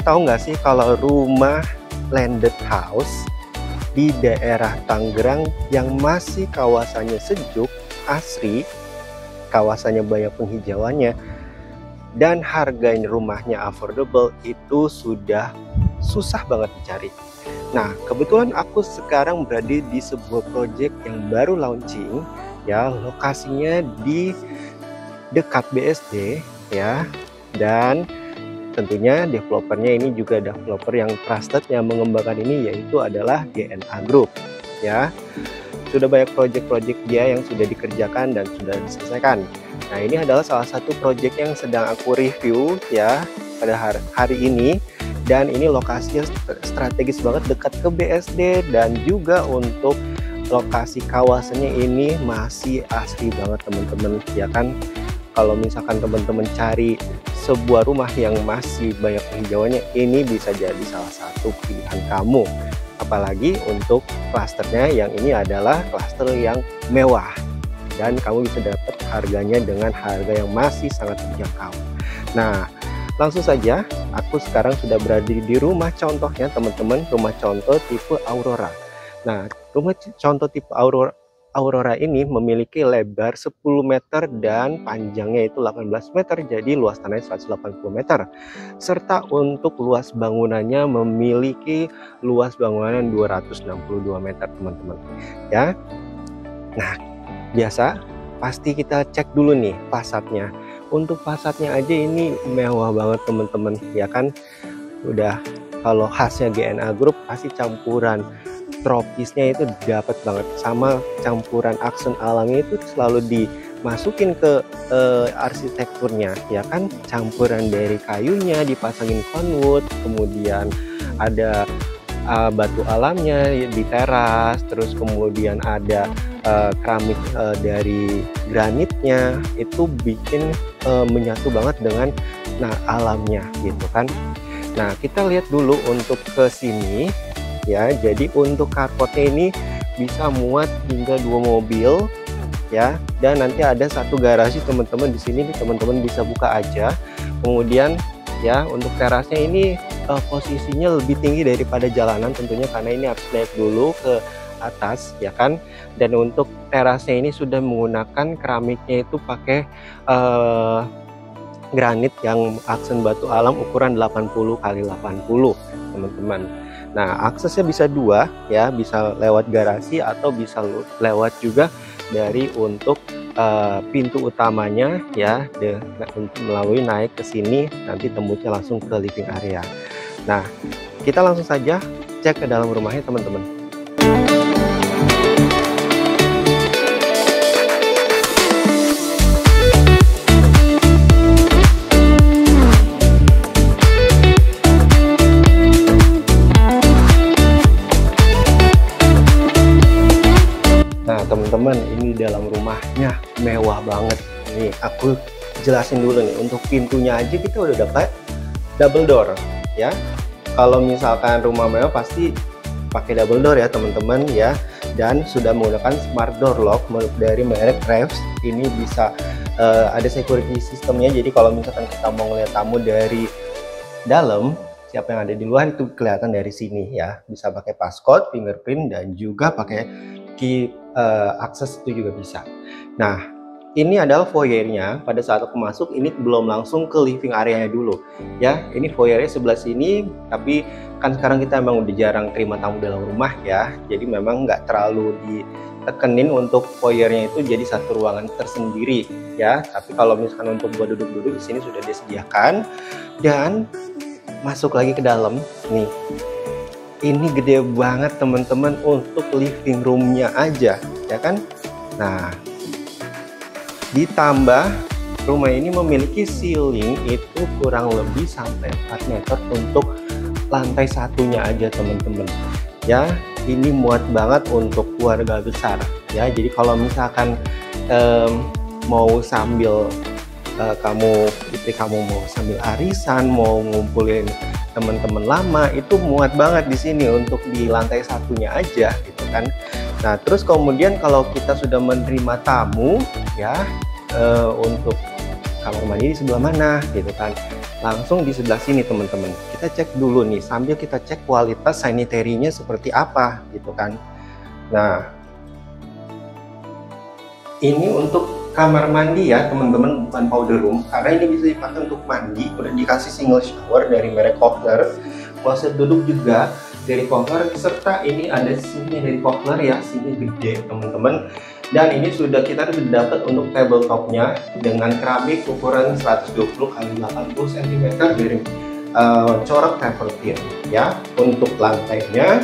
tahu nggak sih kalau rumah landed house di daerah Tangerang yang masih kawasannya sejuk, asri, kawasannya banyak penghijauannya, dan harganya rumahnya affordable, itu sudah susah banget dicari. Nah, kebetulan aku sekarang berada di sebuah project yang baru launching, ya, lokasinya di dekat BSD, ya, dan tentunya developernya ini juga developer yang trusted yang mengembangkan ini, yaitu adalah GNA Group, ya. Sudah banyak project-project dia yang sudah dikerjakan dan sudah diselesaikan. Nah, ini adalah salah satu project yang sedang aku review, ya, pada hari ini. Dan ini lokasinya strategis banget, dekat ke BSD, dan juga untuk lokasi kawasannya ini masih asri banget teman-teman, ya kan. Kalau misalkan teman-teman cari sebuah rumah yang masih banyak penghijauannya, ini bisa jadi salah satu pilihan kamu. Apalagi untuk klasternya yang ini adalah klaster yang mewah, dan kamu bisa dapat harganya dengan harga yang masih sangat terjangkau. Nah, langsung saja, aku sekarang sudah berada di rumah contohnya teman-teman, rumah contoh tipe Aurora. Nah, rumah contoh tipe Aurora ini memiliki lebar 10 meter dan panjangnya itu 18 meter, jadi luas tanahnya 180 meter. Serta untuk luas bangunannya memiliki luas bangunan 262 meter, teman-teman. Ya. Nah, biasa pasti kita cek dulu nih fasadnya. Untuk fasadnya aja ini mewah banget, teman-teman, ya kan? Udah, kalau khasnya GNA Group pasti campuran tropisnya itu dapat banget, sama campuran aksen alamnya itu selalu dimasukin ke arsitekturnya, ya kan. Campuran dari kayunya dipasangin conwood, kemudian ada batu alamnya di teras, terus kemudian ada keramik dari granitnya, itu bikin menyatu banget dengan alamnya gitu kan. Nah, kita lihat dulu untuk ke sini, ya. Jadi untuk carportnya ini bisa muat hingga 2 mobil, ya, dan nanti ada satu garasi teman-teman di sini, teman-teman bisa buka aja. Kemudian ya, untuk terasnya ini posisinya lebih tinggi daripada jalanan tentunya, karena ini harus naik dulu ke atas, ya kan. Dan untuk terasnya ini sudah menggunakan keramiknya itu pakai granit yang aksen batu alam ukuran 80 x 80, teman-teman. Nah, aksesnya bisa 2, ya, bisa lewat garasi atau bisa lewat juga dari untuk pintu utamanya, ya, melalui naik ke sini, nanti tembusnya langsung ke living area. Nah, kita langsung saja cek ke dalam rumahnya, teman-teman. Teman-teman, ini dalam rumahnya mewah banget. Nih, aku jelasin dulu nih. Untuk pintunya aja kita udah dapat double door, ya. Kalau misalkan rumah mewah pasti pakai double door ya, teman-teman, ya. Dan sudah menggunakan smart door lock dari merek Reves. Ini bisa ada security sistemnya. Jadi kalau misalkan kita mau ngeliat tamu dari dalam, siapa yang ada di luar itu kelihatan dari sini, ya. Bisa pakai passcode, fingerprint, dan juga pakai key akses itu juga bisa. Nah, ini adalah foyernya. Pada saat aku masuk, ini belum langsung ke living area-nya dulu, ya. Ini foyernya sebelah sini, tapi kan sekarang kita emang udah jarang terima tamu dalam rumah, ya. Jadi memang nggak terlalu ditekenin untuk foyernya itu jadi satu ruangan tersendiri, ya. Tapi kalau misalkan untuk buat duduk-duduk di sini sudah disediakan. Dan masuk lagi ke dalam, nih. Ini gede banget, teman-teman, untuk living room-nya aja, ya kan. Nah, ditambah rumah ini memiliki ceiling itu kurang lebih sampai 4 meter untuk lantai satunya aja, teman-teman. Ya, ini muat banget untuk keluarga besar, ya. Jadi kalau misalkan mau sambil istri kamu mau sambil arisan, mau ngumpulin teman-teman lama, itu muat banget di sini untuk di lantai satunya aja, gitu kan. Nah, terus kemudian kalau kita sudah menerima tamu, ya, untuk kamar mandi di sebelah mana, gitu kan. Langsung di sebelah sini teman-teman, kita cek dulu nih sambil kita cek kualitas sanitary-nya seperti apa gitu kan. Nah, ini untuk kamar mandi ya teman-teman, bukan powder room, karena ini bisa dipakai untuk mandi. Udah dikasih single shower dari merek Kohler, kloset duduk juga dari Kohler, serta ini ada sini dari Kohler ya, sini gede teman-teman. Dan ini sudah kita dapat untuk tabletopnya dengan keramik ukuran 120 x 80 cm dari corak travertine ya. Untuk lantainya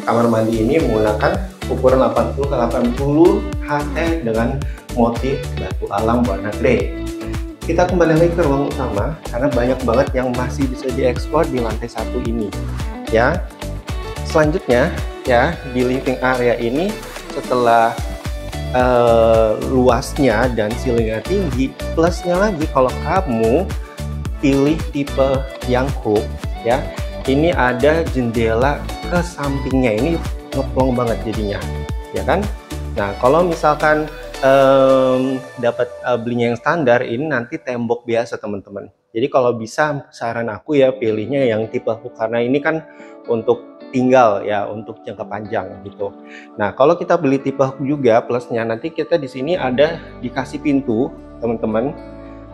kamar mandi ini menggunakan ukuran 80 x 80 HT dengan motif batu alam warna grey. Kita kembali lagi ke ruang utama karena banyak banget yang masih bisa dieksplor di lantai satu ini ya. Selanjutnya ya, di living area ini setelah luasnya dan ceilingnya tinggi, plusnya lagi kalau kamu pilih tipe yang coupe ya, ini ada jendela ke sampingnya, ini ngeplong banget jadinya ya kan. Nah kalau misalkan dapat belinya yang standar, ini nanti tembok biasa teman-teman. Jadi kalau bisa saran aku ya pilihnya yang tipe coupe, karena ini kan untuk tinggal ya, untuk jangka panjang gitu. Nah kalau kita beli tipe juga, plusnya nanti kita di sini ada dikasih pintu teman-teman,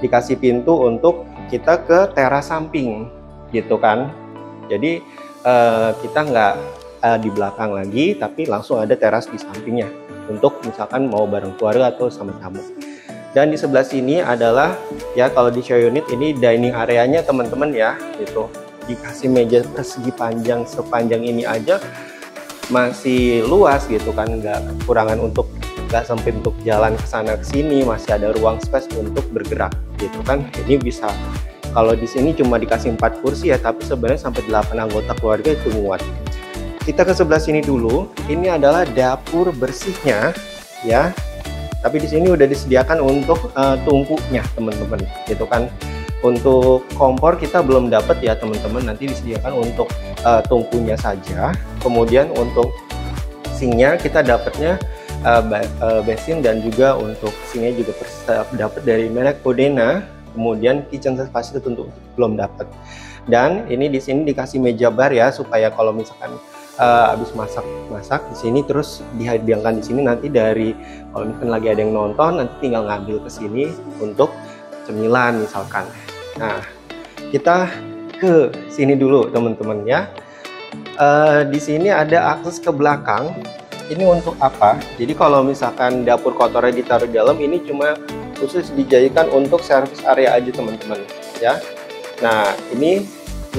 dikasih pintu untuk kita ke teras samping gitu kan. Jadi kita nggak di belakang lagi, tapi langsung ada teras di sampingnya untuk misalkan mau bareng keluarga atau sama tamu. Dan di sebelah sini adalah ya, kalau di show unit ini dining areanya teman-teman ya, gitu. Dikasih meja persegi panjang sepanjang ini aja masih luas gitu kan, nggak kekurangan untuk, nggak sempit untuk jalan ke sana ke sini, masih ada ruang space untuk bergerak gitu kan. Ini bisa, kalau di sini cuma dikasih 4 kursi ya, tapi sebenarnya sampai 8 anggota keluarga itu muat. Kita ke sebelah sini dulu, ini adalah dapur bersihnya ya, tapi di sini udah disediakan untuk tungkunya teman-teman gitu kan. Untuk kompor kita belum dapat ya teman-teman, nanti disediakan untuk tungkunya saja. Kemudian untuk sinknya kita dapatnya basin, dan juga untuk sinknya juga dapat dari merek Bodena. Kemudian kitchen facility tentu belum dapat. Dan ini di sini dikasih meja bar ya, supaya kalau misalkan habis masak di sini terus dihidangkan di sini, nanti dari kalau misalkan lagi ada yang nonton nanti tinggal ngambil ke sini untuk cemilan misalkan. Nah kita ke sini dulu teman-teman ya. Di sini ada akses ke belakang. Ini untuk apa? Jadi kalau misalkan dapur kotornya ditaruh di dalam, ini cuma khusus dijadikan untuk service area aja teman-teman ya. Nah ini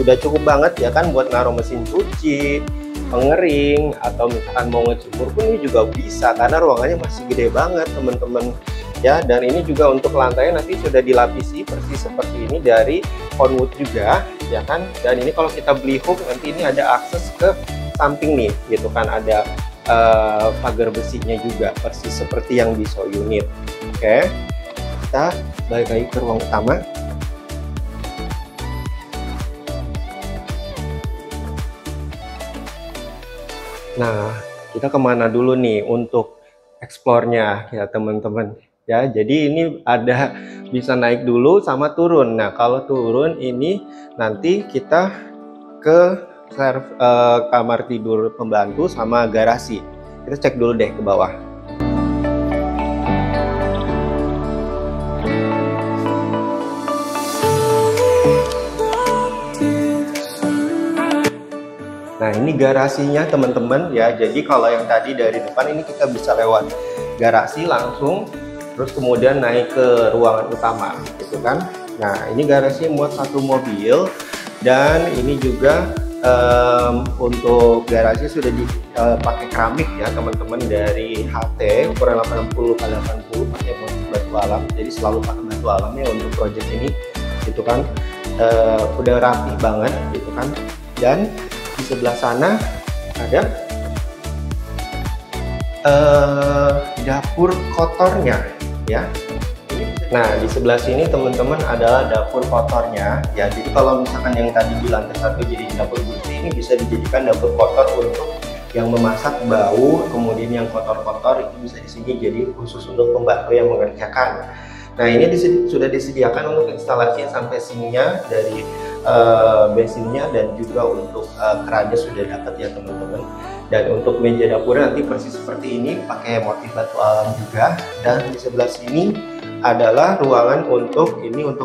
udah cukup banget ya kan buat naruh mesin cuci, pengering, atau misalkan mau ngejemur pun ini juga bisa karena ruangannya masih gede banget teman-teman ya. Dan ini juga untuk lantainya nanti sudah dilapisi persis seperti ini dari Hornwood juga ya kan. Dan ini kalau kita beli hook, nanti ini ada akses ke samping nih gitu kan, ada pagar besinya juga persis seperti yang di show unit. Oke, kita balik lagi ke ruang utama. Nah, kita kemana dulu nih untuk eksplornya ya teman-teman ya. Jadi ini ada bisa naik dulu sama turun. Nah kalau turun ini nanti kita ke kamar tidur pembantu sama garasi. Kita cek dulu deh ke bawah. Nah ini garasinya teman-teman ya. Jadi kalau yang tadi dari depan, ini kita bisa lewat garasi langsung, terus kemudian naik ke ruangan utama gitu kan. Nah ini garasi muat 1 mobil, dan ini juga untuk garasi sudah dipakai keramik ya teman-teman, dari HT ukuran 80 x 80 pakai batu alam. Jadi selalu pakai batu alamnya untuk project ini gitu kan. Udah rapi banget gitu kan. Dan di sebelah sana ada dapur kotornya ya. Nah di sebelah sini teman-teman adalah dapur kotornya ya. Jadi kalau misalkan yang tadi di lantai 1 jadi dapur bersih, ini bisa dijadikan dapur kotor untuk yang memasak bau, kemudian yang kotor-kotor itu bisa di sini jadi khusus untuk pembantu yang mengerjakan. Nah, ini sudah disediakan untuk instalasi sampai sinknya dari basinnya, dan juga untuk kerannya sudah dapat ya teman-teman. Dan untuk meja dapur nanti persis seperti ini, pakai motif batu alam juga. Dan di sebelah sini adalah ruangan untuk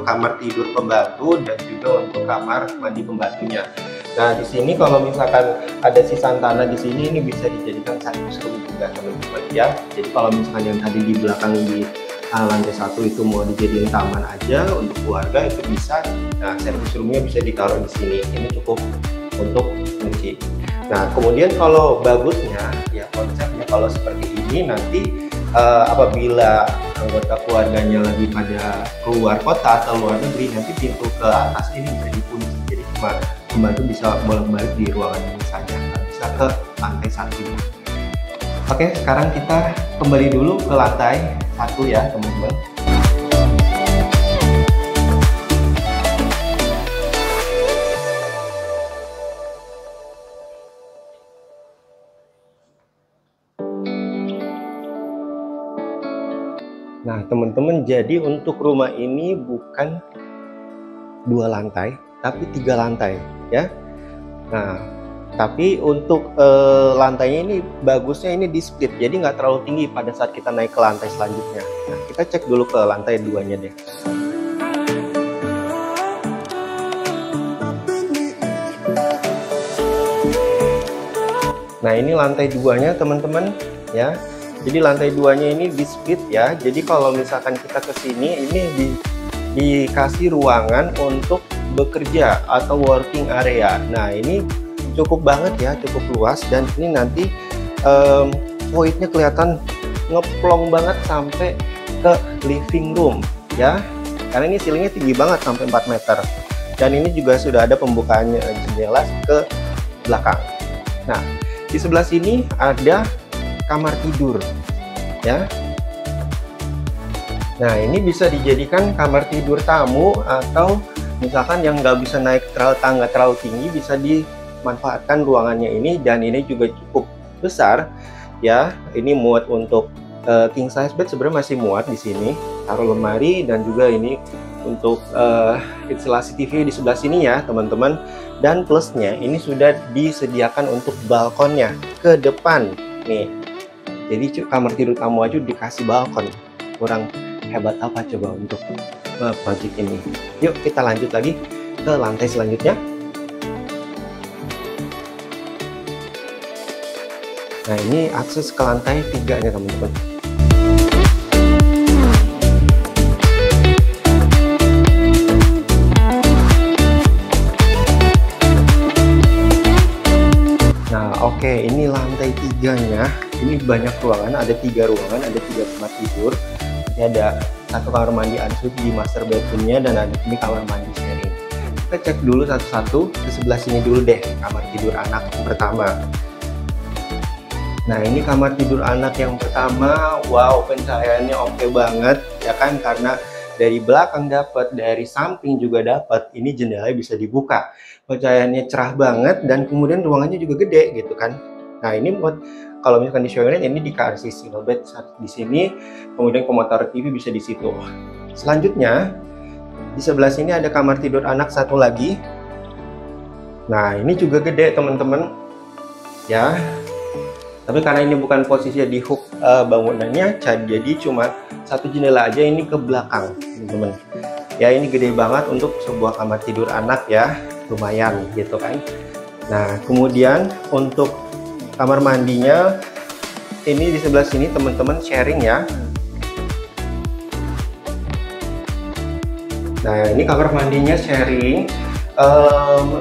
kamar tidur pembantu dan juga untuk kamar mandi pembantunya. Nah, di sini kalau misalkan ada sisa tanah di sini, ini bisa dijadikan servis room juga teman-teman ya. Jadi kalau misalkan yang tadi di belakang di lantai 1 itu mau dijadiin taman aja untuk keluarga, itu bisa. Nah, servis roomnya bisa ditaruh di sini. Ini cukup untuk kunci. Nah, kemudian kalau bagusnya ya konsepnya kalau seperti ini, nanti apabila anggota keluarganya lagi pada keluar kota atau luar negeri, nanti pintu ke atas ini bisa dikunci. Jadi cuma pembantu bisa bolak-balik di ruangan ini saja, bisa ke lantai 1. Oke, sekarang kita kembali dulu ke lantai 1 ya teman-teman. Nah teman-teman, jadi untuk rumah ini bukan 2 lantai tapi 3 lantai ya. Nah, tapi untuk lantainya ini bagusnya ini di split, jadi nggak terlalu tinggi pada saat kita naik ke lantai selanjutnya. Nah, kita cek dulu ke lantai 2-nya deh. Nah, ini lantai 2-nya teman-teman ya. Jadi lantai 2-nya ini di split ya. Jadi kalau misalkan kita ke sini, ini dikasih ruangan untuk bekerja atau working area. Nah, ini cukup banget ya, cukup luas, dan ini nanti voidnya kelihatan ngeplong banget sampai ke living room ya, karena ini ceilingnya tinggi banget sampai 4 meter, dan ini juga sudah ada pembukaannya jendela ke belakang. Nah, di sebelah sini ada kamar tidur ya. Nah, ini bisa dijadikan kamar tidur tamu, atau misalkan yang nggak bisa naik tangga terlalu tinggi, bisa dimanfaatkan ruangannya ini. Dan ini juga cukup besar ya. Ini muat untuk king size bed, sebenarnya masih muat di sini. Taruh lemari, dan juga ini untuk instalasi TV di sebelah sini ya teman-teman. Dan plusnya ini sudah disediakan untuk balkonnya ke depan nih. Jadi kamar tidur tamu aja dikasih balkon. Kurang hebat apa coba untuk project ini. Yuk kita lanjut lagi ke lantai selanjutnya. Nah, ini akses ke lantai 3-nya teman-teman. Nah, oke, ini lantai 3-nya. Ini banyak ruangan, ada 3 ruangan, ada 3 kamar tidur. Ada 1 kamar mandi ensuite di master bedroomnya, dan ada ini kamar mandi sharing. Kita cek dulu satu-satu. Ke sebelah sini dulu deh, kamar tidur anak yang pertama. Nah, ini kamar tidur anak yang pertama. Wow, pencahayaannya oke banget ya kan, karena dari belakang dapat, dari samping juga dapat. Ini jendelanya bisa dibuka, pencahayaannya cerah banget, dan kemudian ruangannya juga gede gitu kan. Nah, ini buat kalau misalkan di shower unit, ini dikasih single bed di sini, kemudian komodator TV bisa di situ. Selanjutnya di sebelah sini ada kamar tidur anak satu lagi. Nah, ini juga gede teman-teman ya. Tapi karena ini bukan posisinya di hook bangunannya, jadi cuma 1 jendela aja ini ke belakang teman-teman. Ya, ini gede banget untuk sebuah kamar tidur anak ya, lumayan gitu kan. Nah, kemudian untuk kamar mandinya ini di sebelah sini teman-teman, sharing ya. Nah, ini kamar mandinya sharing,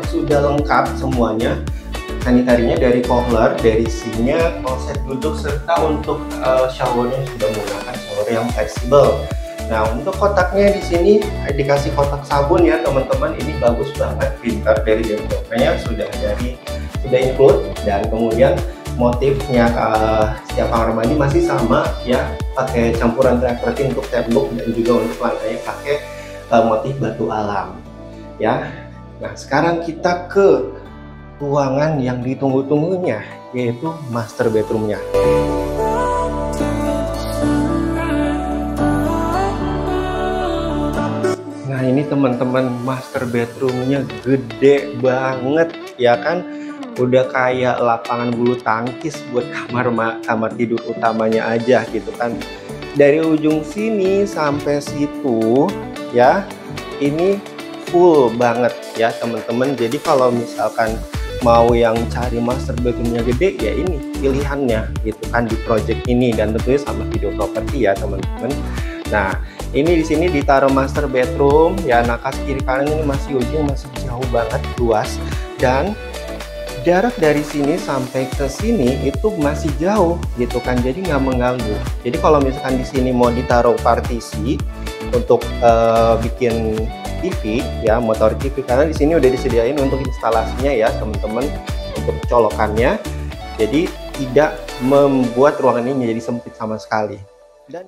sudah lengkap semuanya. Sanitarinya dari Kohler, dari sinknya, kloset duduk, serta untuk showernya sudah menggunakan shower yang fleksibel. Nah, untuk kotaknya di sini dikasih kotak sabun ya teman-teman. Ini bagus banget, pintar, dari temboknya sudah include, dan kemudian motifnya setiap kamar mandi masih sama ya, pakai campuran travertine untuk tembok, dan juga untuk lantainya pakai motif batu alam ya. Nah, sekarang kita ke ruangan yang ditunggu-tunggunya, yaitu master bedroomnya. ini teman-teman, master bedroomnya gede banget ya kan, udah kayak lapangan bulu tangkis buat kamar tidur utamanya aja gitu kan. Dari ujung sini sampai situ ya, ini full banget ya teman-teman. Jadi kalau misalkan mau yang cari master bedroomnya gede, ya ini pilihannya gitu kan di project ini, dan tentunya sama Video Property ya teman-teman. Nah, ini di sini ditaruh master bedroom ya. Nah, kiri kanan ini masih ujung, masih jauh banget, luas, dan jarak dari sini sampai ke sini itu masih jauh gitu kan, jadi nggak mengganggu. Jadi kalau misalkan di sini mau ditaruh partisi untuk bikin TV ya, motor TV, karena di sini udah disediain untuk instalasinya ya teman-teman, untuk colokannya, jadi tidak membuat ruangan ini menjadi sempit sama sekali.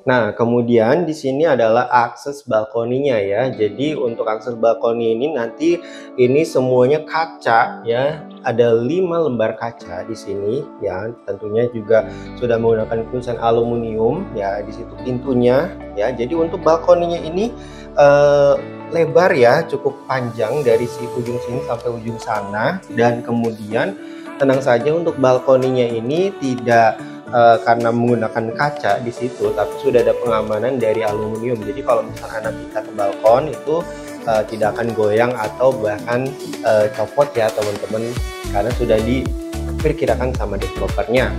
Nah, kemudian di sini adalah akses balkoninya ya. Jadi untuk akses balkoni ini nanti ini semuanya kaca ya. Ada 5 lembar kaca di sini ya. Tentunya juga sudah menggunakan kusen aluminium ya di situ pintunya ya. Jadi untuk balkoninya ini lebar ya, cukup panjang dari si ujung sini sampai ujung sana, dan kemudian tenang saja untuk balkoninya ini tidak karena menggunakan kaca di situ, tapi sudah ada pengamanan dari aluminium. Jadi kalau misalnya anak kita ke balkon itu tidak akan goyang atau bahkan copot ya teman-teman, karena sudah diperkirakan sama developernya.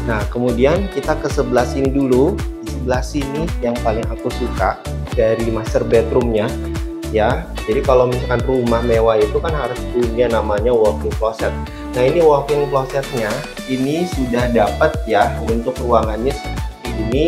Nah, kemudian kita ke sebelah sini dulu. Di sebelah sini yang paling aku suka dari master bedroomnya ya. Jadi kalau misalkan rumah mewah itu kan harus punya namanya walk-in closet. Nah, ini walk-in closetnya ini sudah dapat ya untuk ruangannya seperti ini.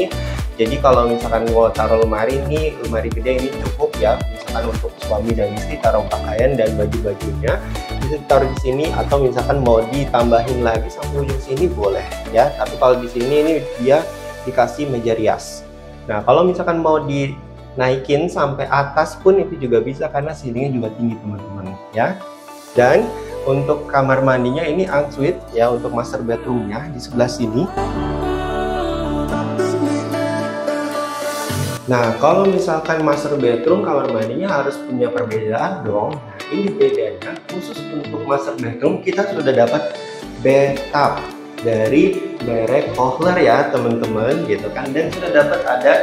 Jadi kalau misalkan mau taruh lemari, ini lemari gede ini cukup ya, misalkan untuk suami dan istri taruh pakaian dan baju-bajunya bisa taruh di sini, atau misalkan mau ditambahin lagi sampai ujung sini boleh ya. Tapi kalau di sini ini dia dikasih meja rias. Nah, kalau misalkan mau dinaikin sampai atas pun itu juga bisa, karena ceilingnya juga tinggi teman-teman ya. Dan untuk kamar mandinya ini ensuite ya, untuk master bedroomnya di sebelah sini. Nah, kalau misalkan master bedroom kamar mandinya harus punya perbedaan dong. Nah, ini bedanya khusus untuk master bedroom kita sudah dapat bathtub dari merek Kohler ya teman-teman gitu kan, dan sudah dapat ada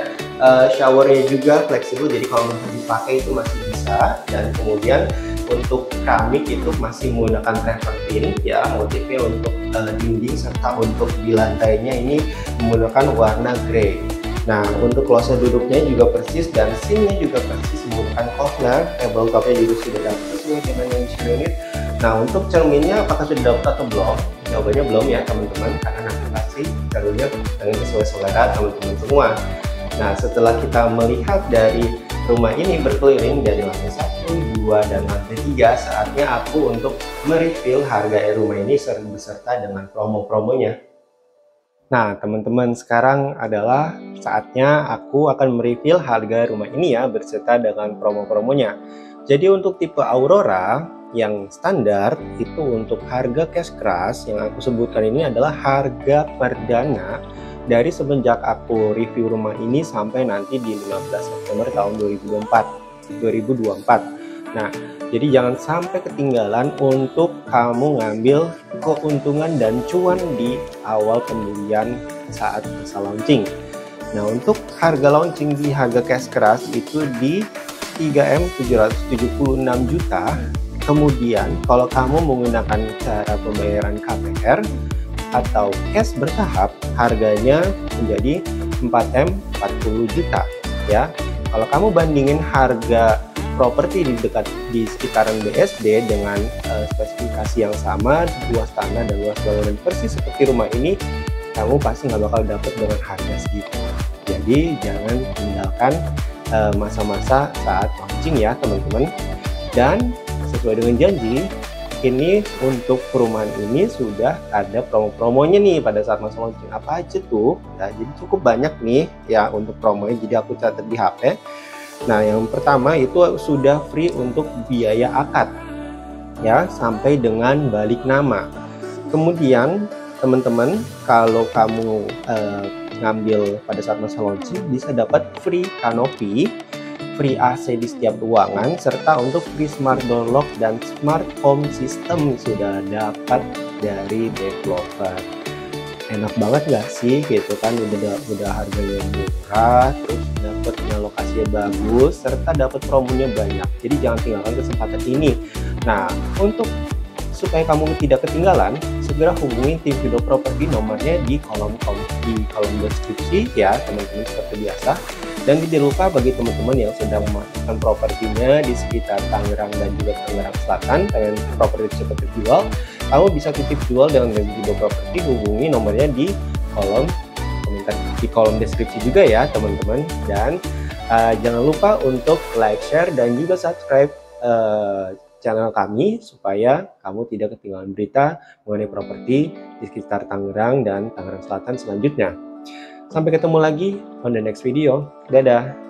showernya juga fleksibel, jadi kalau mau dipakai itu masih bisa. Dan kemudian untuk keramik itu masih menggunakan travertine ya, motifnya untuk dinding, serta untuk di lantainya ini menggunakan warna grey. Nah, untuk kloset duduknya juga persis, dan sinnya juga persis menggunakan Kohler. Tabletopnya juga sudah dapat sesuai dengan yang di unit. Nah, untuk cerminnya apakah sudah dapat atau belum? Jawabannya belum ya teman-teman, karena nanti pasti cerminnya dengan sesuai selera teman-teman semua. Nah, setelah kita melihat dari rumah ini berkeliling dari lantai 1, 2, dan lantai 3, saatnya aku untuk mereview harga rumah ini beserta dengan promo-promonya. Nah, teman-teman, sekarang adalah saatnya aku akan mereview harga rumah ini ya, beserta dengan promo-promonya. Jadi untuk tipe Aurora yang standar itu untuk harga cash crush yang aku sebutkan ini adalah harga perdana dari semenjak aku review rumah ini sampai nanti di 15 September tahun 2024. Nah, jadi jangan sampai ketinggalan untuk kamu ngambil keuntungan dan cuan di awal pembelian saat masa launching. Nah, untuk harga launching di harga cash crush itu di 3M776 juta. Kemudian kalau kamu menggunakan cara pembayaran KPR atau cash bertahap, harganya menjadi 4M 40 juta ya. Kalau kamu bandingin harga properti di sekitaran BSD dengan spesifikasi yang sama, luas tanah dan luas bangunan persis seperti rumah ini, kamu pasti nggak bakal dapet dengan harga segitu. Jadi jangan tinggalkan masa-masa saat launching ya teman-teman. Dan sesuai dengan janji, ini untuk perumahan ini sudah ada promo-promonya nih pada saat masa launching. Apa aja tuh? Nah, jadi cukup banyak nih ya untuk promonya, jadi aku catat di HP. Nah, yang pertama itu sudah free untuk biaya akad ya, sampai dengan balik nama. Kemudian teman-teman, kalau kamu ngambil pada saat masa launching bisa dapat free kanopi, free AC di setiap ruangan, serta untuk free smart door lock dan smart home system sudah dapat dari developer. Enak banget gak sih gitu kan, udah harganya murah, terus dapatnya lokasinya bagus, serta dapat promonya banyak. Jadi jangan tinggalkan kesempatan ini. Nah, untuk supaya kamu tidak ketinggalan, segera hubungi tim Video Property, nomornya di kolom deskripsi ya teman-teman, seperti biasa. Dan tidak lupa bagi teman-teman yang sedang memasukkan propertinya di sekitar Tangerang dan juga Tangerang Selatan, pengen properti cepat terjual, kamu bisa titip jual dengan Video Property, hubungi nomornya di kolom komentar, di kolom deskripsi juga ya teman-teman. Dan jangan lupa untuk like, share, dan juga subscribe channel kami supaya kamu tidak ketinggalan berita mengenai properti di sekitar Tangerang dan Tangerang Selatan selanjutnya. Sampai ketemu lagi on the next video. Dadah!